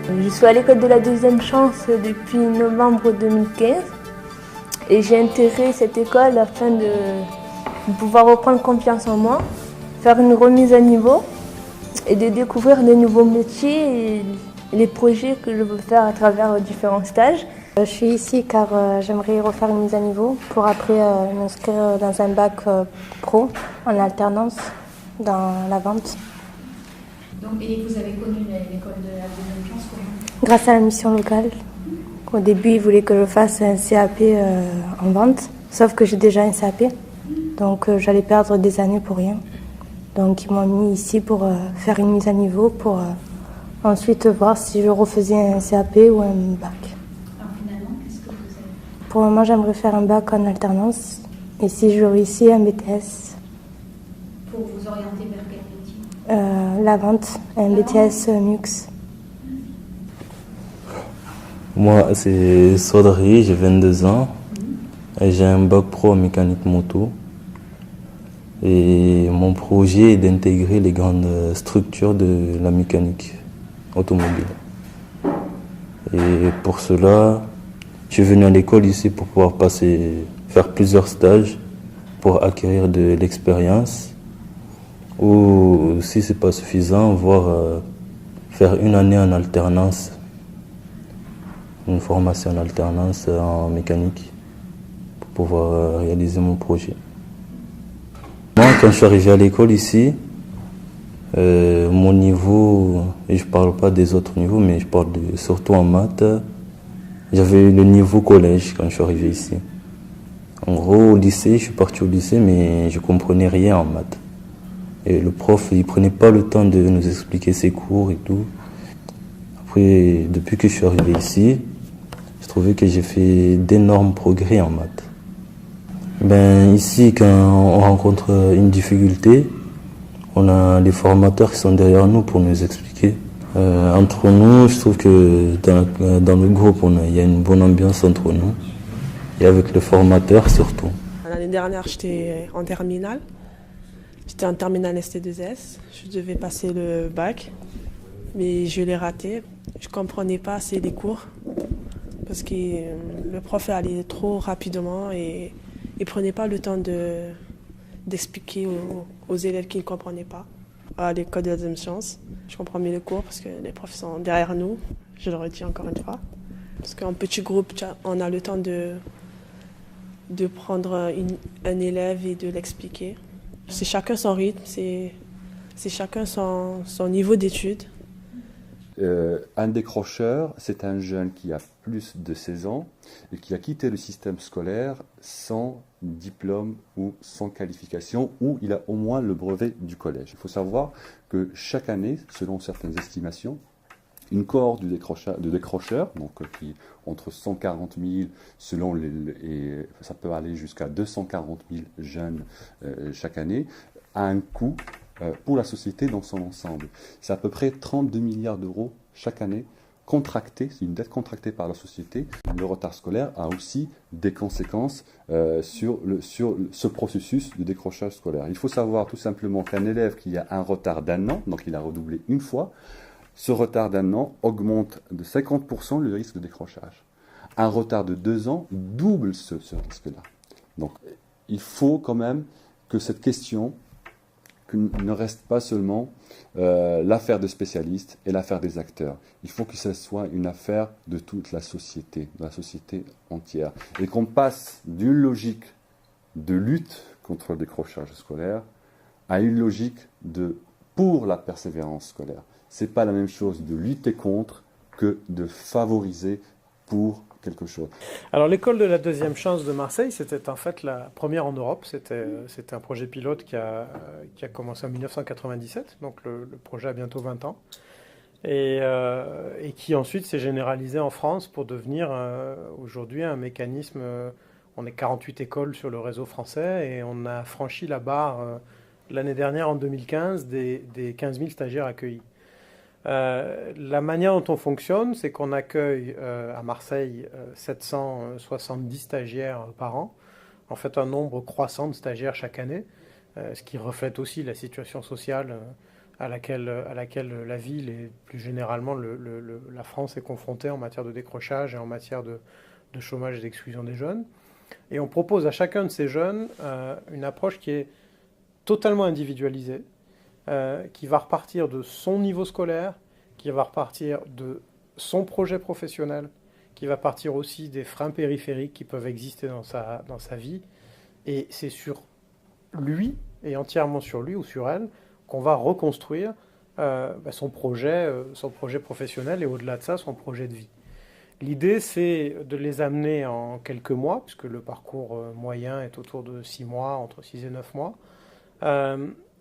Je suis à l'école de la deuxième chance depuis novembre 2015 et j'ai intégré cette école afin de pouvoir reprendre confiance en moi, faire une remise à niveau et de découvrir de nouveaux métiers et les projets que je veux faire à travers différents stages. Je suis ici car j'aimerais refaire une mise à niveau pour après m'inscrire dans un bac pro en alternance dans la vente. Donc, et vous avez connu l'école de la deuxième chance comment? Grâce à la mission locale. Au début, ils voulaient que je fasse un CAP en vente, sauf que j'ai déjà un CAP, donc j'allais perdre des années pour rien. Donc ils m'ont mis ici pour faire une mise à niveau, pour ensuite voir si je refaisais un CAP ou un bac. Alors finalement, qu'est-ce que vous avez? Pour le moment, j'aimerais faire un bac en alternance, et si je réussis, un BTS. Pour vous orienter vers quel métier? La vente, un BTS MUX. Moi, c'est Sodri, j'ai 22 ans et j'ai un bac pro en mécanique moto. Et mon projet est d'intégrer les grandes structures de la mécanique automobile. Et pour cela, je suis venu à l'école ici pour pouvoir faire plusieurs stages pour acquérir de l'expérience. Ou si ce n'est pas suffisant, faire une année en alternance. Une formation en alternance en mécanique pour pouvoir réaliser mon projet. Moi, quand je suis arrivé à l'école ici, mon niveau, et je ne parle pas des autres niveaux, mais je parle surtout en maths, j'avais le niveau collège quand je suis arrivé ici. En gros, au lycée, je suis parti au lycée, mais je ne comprenais rien en maths. Et le prof, il ne prenait pas le temps de nous expliquer ses cours et tout. Après, depuis que je suis arrivé ici, je trouvais que j'ai fait d'énormes progrès en maths. Ici, quand on rencontre une difficulté, on a les formateurs qui sont derrière nous pour nous expliquer. Entre nous, je trouve que dans le groupe, il y a une bonne ambiance entre nous. Et avec le formateur surtout. L'année dernière, j'étais en terminale. J'étais en terminale ST2S. Je devais passer le bac, mais je l'ai raté. Je ne comprenais pas assez les cours parce que le prof allait trop rapidement et il ne prenait pas le temps d'expliquer aux élèves qui ne comprenaient pas. À l'école de la deuxième chance, je comprends mieux les cours parce que les profs sont derrière nous. Je le redis encore une fois. Parce qu'en petit groupe, on a le temps de prendre un élève et de l'expliquer. C'est chacun son rythme, c'est chacun son niveau d'études. Un décrocheur, c'est un jeune qui a plus de 16 ans et qui a quitté le système scolaire sans diplôme ou sans qualification, ou il a au moins le brevet du collège. Il faut savoir que chaque année, selon certaines estimations, une cohorte de décrocheurs, donc qui entre 140 000 et ça peut aller jusqu'à 240 000 jeunes chaque année, a un coût pour la société dans son ensemble. C'est à peu près 32 milliards d'euros chaque année contractés, c'est une dette contractée par la société. Le retard scolaire a aussi des conséquences sur ce processus de décrochage scolaire. Il faut savoir tout simplement qu'un élève qui a un retard d'1 an, donc il a redoublé une fois, ce retard d'1 an augmente de 50% le risque de décrochage. Un retard de 2 ans double ce risque-là. Donc il faut quand même que cette question ne reste pas seulement l'affaire des spécialistes et l'affaire des acteurs. Il faut que ce soit une affaire de toute la société entière. Et qu'on passe d'une logique de lutte contre le décrochage scolaire à une logique pour la persévérance scolaire. Ce n'est pas la même chose de lutter contre que de favoriser pour quelque chose. Alors l'école de la deuxième chance de Marseille, c'était en fait la première en Europe. C'était un projet pilote qui a commencé en 1997, donc le projet a bientôt 20 ans, et qui ensuite s'est généralisé en France pour devenir aujourd'hui un mécanisme. On est 48 écoles sur le réseau français et on a franchi la barre l'année dernière, en 2015, des 15 000 stagiaires accueillis. La manière dont on fonctionne, c'est qu'on accueille à Marseille 770 stagiaires par an, en fait un nombre croissant de stagiaires chaque année, ce qui reflète aussi la situation sociale à laquelle la ville et plus généralement la France est confrontée en matière de décrochage et en matière de chômage et d'exclusion des jeunes. Et on propose à chacun de ces jeunes une approche qui est totalement individualisée, qui va repartir de son niveau scolaire, qui va repartir de son projet professionnel, qui va partir aussi des freins périphériques qui peuvent exister dans sa vie. Et c'est sur lui, et entièrement sur lui ou sur elle, qu'on va reconstruire son projet professionnel et au-delà de ça, son projet de vie. L'idée, c'est de les amener en quelques mois, puisque le parcours moyen est autour de 6 mois, entre 6 et 9 mois.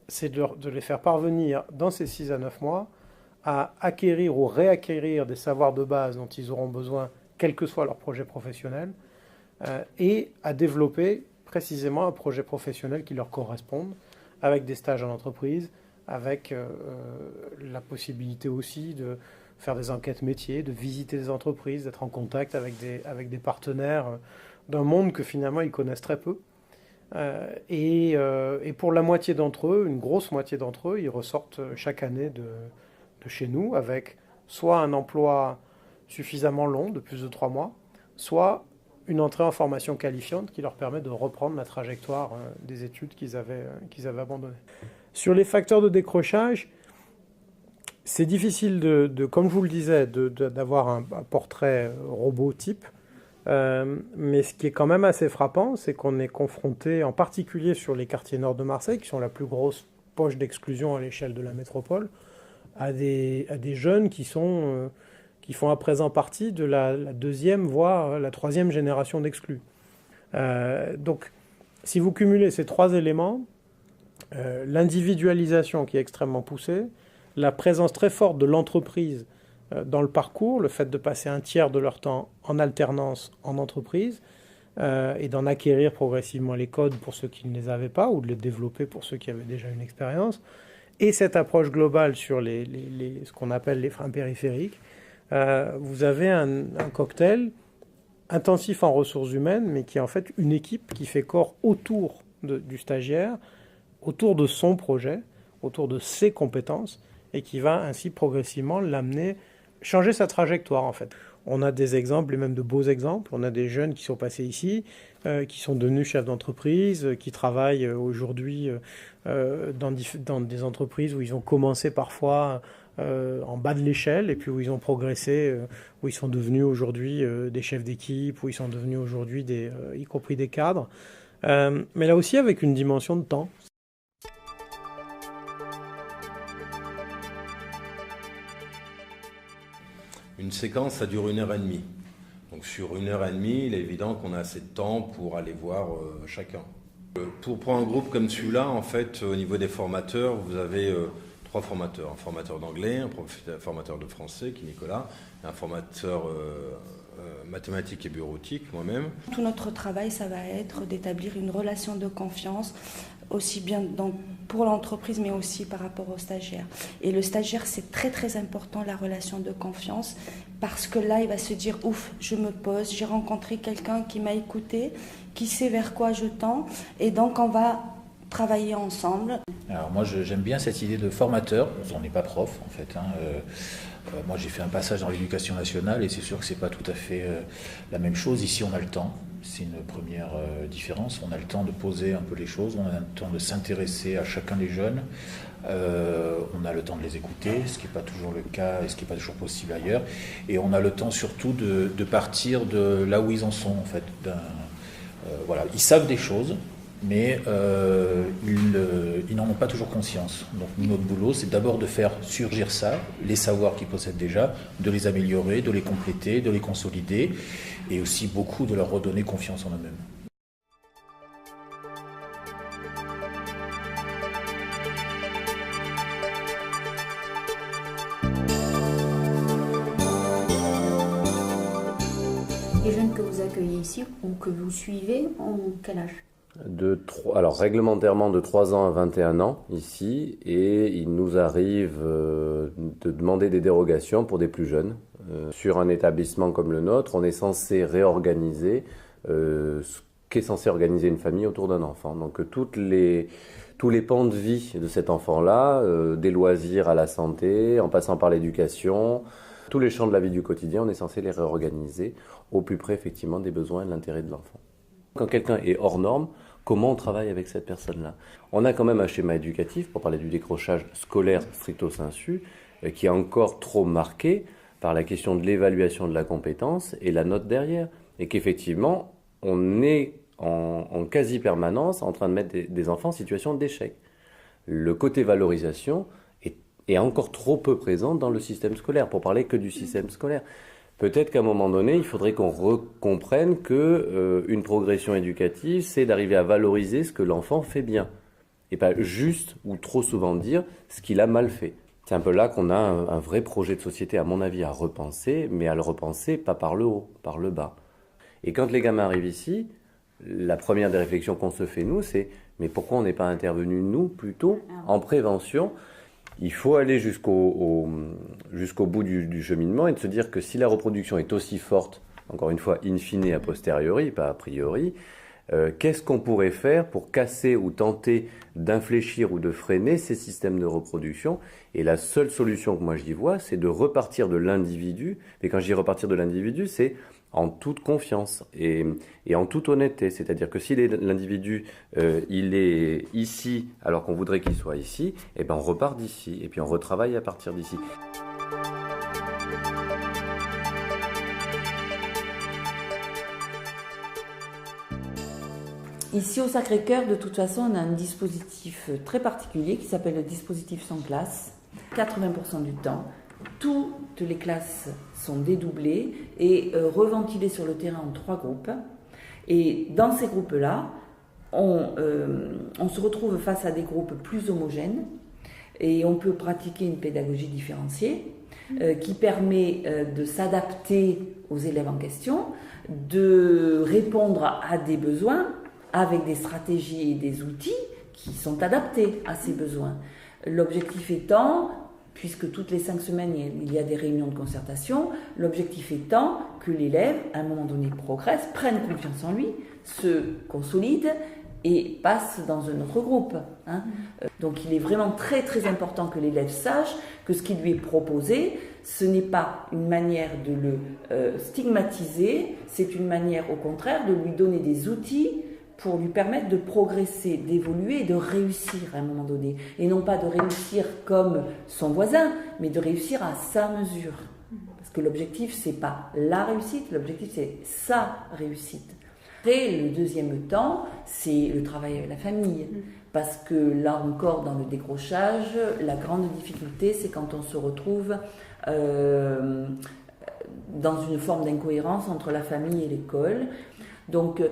C'est de les faire parvenir dans ces 6 à 9 mois à acquérir ou réacquérir des savoirs de base dont ils auront besoin, quel que soit leur projet professionnel, et à développer précisément un projet professionnel qui leur corresponde, avec des stages en entreprise, avec la possibilité aussi de faire des enquêtes métiers, de visiter des entreprises, d'être en contact avec des partenaires d'un monde que finalement ils connaissent très peu. Et pour la moitié d'entre eux, une grosse moitié d'entre eux, ils ressortent chaque année de chez nous avec soit un emploi suffisamment long, de plus de 3 mois, soit une entrée en formation qualifiante qui leur permet de reprendre la trajectoire des études qu'ils avaient abandonnées. Sur les facteurs de décrochage, c'est difficile comme je vous le disais, d'avoir un portrait robot type, mais ce qui est quand même assez frappant, c'est qu'on est confronté, en particulier sur les quartiers nord de Marseille, qui sont la plus grosse poche d'exclusion à l'échelle de la métropole, à des jeunes qui font à présent partie de la deuxième, voire la troisième génération d'exclus. Donc, si vous cumulez ces 3 éléments, l'individualisation qui est extrêmement poussée, la présence très forte de l'entreprise dans le parcours, le fait de passer un tiers de leur temps en alternance en entreprise et d'en acquérir progressivement les codes pour ceux qui ne les avaient pas ou de les développer pour ceux qui avaient déjà une expérience, et cette approche globale sur ce qu'on appelle les freins périphériques, vous avez un cocktail intensif en ressources humaines, mais qui est en fait une équipe qui fait corps autour du stagiaire, autour de son projet, autour de ses compétences, et qui va ainsi progressivement l'amener, changer sa trajectoire en fait. On a des exemples, et même de beaux exemples. On a des jeunes qui sont passés ici, qui sont devenus chefs d'entreprise, qui travaillent aujourd'hui dans des entreprises où ils ont commencé parfois en bas de l'échelle, et puis où ils ont progressé, où ils sont devenus aujourd'hui des chefs d'équipe, où ils sont devenus aujourd'hui y compris des cadres. Mais là aussi avec une dimension de temps. Une séquence, ça dure 1h30. Donc sur 1h30, il est évident qu'on a assez de temps pour aller voir chacun. Pour un groupe comme celui-là, en fait, au niveau des formateurs, vous avez 3 formateurs. Un formateur d'anglais, un formateur de français, qui est Nicolas, et un formateur mathématiques et bureautique, moi-même. Tout notre travail, ça va être d'établir une relation de confiance, aussi bien pour l'entreprise, mais aussi par rapport aux stagiaires. Et le stagiaire, c'est très très important, la relation de confiance, parce que là, il va se dire, ouf, je me pose, j'ai rencontré quelqu'un qui m'a écouté, qui sait vers quoi je tends, et donc on va travailler ensemble. Alors moi, j'aime bien cette idée de formateur. On n'est pas prof, en fait. Moi, j'ai fait un passage dans l'éducation nationale, et c'est sûr que c'est pas tout à fait la même chose. Ici, on a le temps. C'est une première différence. On a le temps de poser un peu les choses, on a le temps de s'intéresser à chacun des jeunes, on a le temps de les écouter, ce qui n'est pas toujours le cas et ce qui n'est pas toujours possible ailleurs. Et on a le temps surtout de partir de là où ils en sont, en fait. Voilà. Ils savent des choses, mais ils n'en ont pas toujours conscience. Donc notre boulot, c'est d'abord de faire surgir ça, les savoirs qu'ils possèdent déjà, de les améliorer, de les compléter, de les consolider, et aussi beaucoup de leur redonner confiance en eux-mêmes. Les jeunes que vous accueillez ici ou que vous suivez ont quel âge ? Alors réglementairement de 3 ans à 21 ans ici, et il nous arrive de demander des dérogations pour des plus jeunes. Sur un établissement comme le nôtre, on est censé réorganiser ce qu'est censé organiser une famille autour d'un enfant. Donc toutes les tous les pans de vie de cet enfant-là, des loisirs à la santé, en passant par l'éducation, tous les champs de la vie du quotidien, on est censé les réorganiser au plus près effectivement des besoins et de l'intérêt de l'enfant. Quand quelqu'un est hors norme, comment on travaille avec cette personne-là? On a quand même un schéma éducatif, pour parler du décrochage scolaire stricto sensu, qui est encore trop marqué par la question de l'évaluation de la compétence et la note derrière. Et qu'effectivement, on est en quasi-permanence en train de mettre des enfants en situation d'échec. Le côté valorisation est encore trop peu présent dans le système scolaire, pour parler que du système scolaire. Peut-être qu'à un moment donné, il faudrait qu'on comprenne qu'une progression éducative, c'est d'arriver à valoriser ce que l'enfant fait bien. Et pas juste ou trop souvent dire ce qu'il a mal fait. C'est un peu là qu'on a un vrai projet de société, à mon avis, à repenser, mais à le repenser pas par le haut, par le bas. Et quand les gamins arrivent ici, la première des réflexions qu'on se fait, nous, c'est « mais pourquoi on n'est pas intervenu, nous, plutôt, en prévention ?» Il faut aller jusqu'au bout du cheminement et de se dire que si la reproduction est aussi forte, encore une fois, in fine, a posteriori, pas a priori, qu'est-ce qu'on pourrait faire pour casser ou tenter d'infléchir ou de freiner ces systèmes de reproduction? Et la seule solution que moi j'y vois, c'est de repartir de l'individu. Mais quand je dis repartir de l'individu, c'est en toute confiance et en toute honnêteté. C'est-à-dire que si l'individu il est ici alors qu'on voudrait qu'il soit ici, eh ben on repart d'ici et puis on retravaille à partir d'ici. Ici au Sacré-Cœur, de toute façon, on a un dispositif très particulier qui s'appelle le dispositif sans classe. 80% du temps, toutes les classes sont dédoublées et reventilées sur le terrain en 3 groupes. Et dans ces groupes-là, on se retrouve face à des groupes plus homogènes et on peut pratiquer une pédagogie différenciée qui permet de s'adapter aux élèves en question, de répondre à des besoins avec des stratégies et des outils qui sont adaptés à ces besoins. L'objectif étant, puisque toutes les 5 semaines il y a des réunions de concertation, l'objectif étant que l'élève, à un moment donné, progresse, prenne confiance en lui, se consolide et passe dans un autre groupe. Donc il est vraiment très très important que l'élève sache que ce qui lui est proposé, ce n'est pas une manière de le stigmatiser, c'est une manière au contraire de lui donner des outils pour lui permettre de progresser, d'évoluer et de réussir à un moment donné. Et non pas de réussir comme son voisin, mais de réussir à sa mesure. Parce que l'objectif, c'est pas la réussite, l'objectif, c'est sa réussite. Après, le deuxième temps, c'est le travail avec la famille. Parce que là encore, dans le décrochage, la grande difficulté, c'est quand on se retrouve dans une forme d'incohérence entre la famille et l'école. Donc,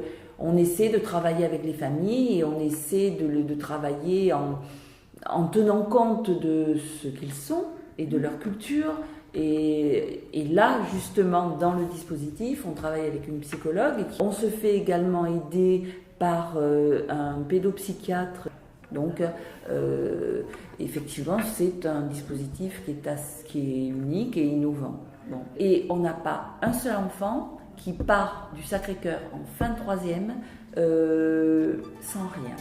on essaie de travailler avec les familles et on essaie de travailler en tenant compte de ce qu'ils sont et de leur culture. Et là, justement, dans le dispositif, on travaille avec une psychologue. On se fait également aider par un pédopsychiatre. Donc, effectivement, c'est un dispositif qui est unique et innovant. Bon. Et on n'a pas un seul enfant qui part du Sacré-Cœur en fin de 3e sans rien.